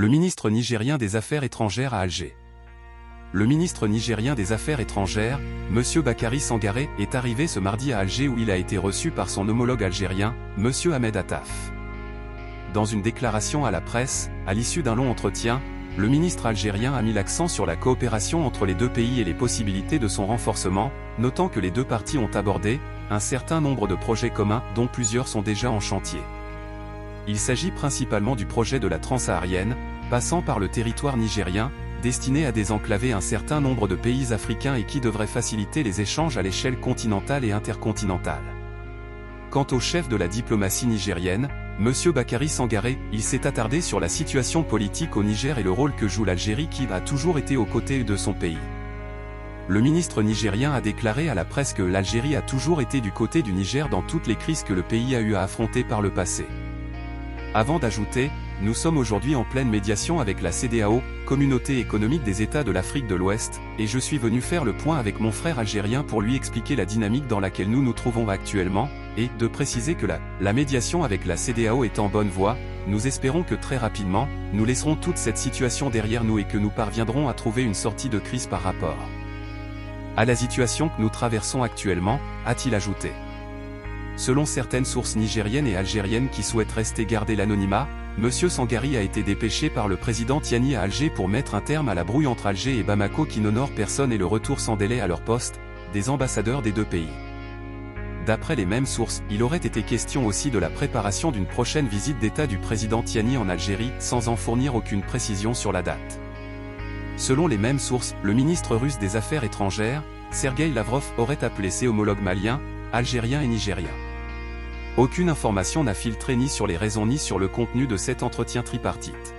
Le ministre nigérien des Affaires étrangères à Alger. Le ministre nigérien des Affaires étrangères, M. Bakary Sangaré, est arrivé ce mardi à Alger où il a été reçu par son homologue algérien, M. Ahmed Attaf. Dans une déclaration à la presse, à l'issue d'un long entretien, le ministre algérien a mis l'accent sur la coopération entre les deux pays et les possibilités de son renforcement, notant que les deux parties ont abordé un certain nombre de projets communs dont plusieurs sont déjà en chantier. Il s'agit principalement du projet de la transsaharienne, passant par le territoire nigérien, destiné à désenclaver un certain nombre de pays africains et qui devrait faciliter les échanges à l'échelle continentale et intercontinentale. Quant au chef de la diplomatie nigérienne, M. Bakary Sangaré, il s'est attardé sur la situation politique au Niger et le rôle que joue l'Algérie qui a toujours été aux côtés de son pays. Le ministre nigérien a déclaré à la presse que l'Algérie a toujours été du côté du Niger dans toutes les crises que le pays a eu à affronter par le passé. Avant d'ajouter, nous sommes aujourd'hui en pleine médiation avec la CEDEAO, Communauté économique des États de l'Afrique de l'Ouest, et je suis venu faire le point avec mon frère algérien pour lui expliquer la dynamique dans laquelle nous nous trouvons actuellement, et de préciser que la médiation avec la CEDEAO est en bonne voie. Nous espérons que très rapidement, nous laisserons toute cette situation derrière nous et que nous parviendrons à trouver une sortie de crise par rapport à la situation que nous traversons actuellement, a-t-il ajouté. Selon certaines sources nigériennes et algériennes qui souhaitent rester garder l'anonymat, M. Sangaré a été dépêché par le président Tiani à Alger pour mettre un terme à la brouille entre Alger et Bamako qui n'honore personne et le retour sans délai à leur poste des ambassadeurs des deux pays. D'après les mêmes sources, il aurait été question aussi de la préparation d'une prochaine visite d'État du président Tiani en Algérie, sans en fournir aucune précision sur la date. Selon les mêmes sources, le ministre russe des Affaires étrangères, Sergueï Lavrov, aurait appelé ses homologues maliens, algériens et nigériens. Aucune information n'a filtré ni sur les raisons ni sur le contenu de cet entretien tripartite.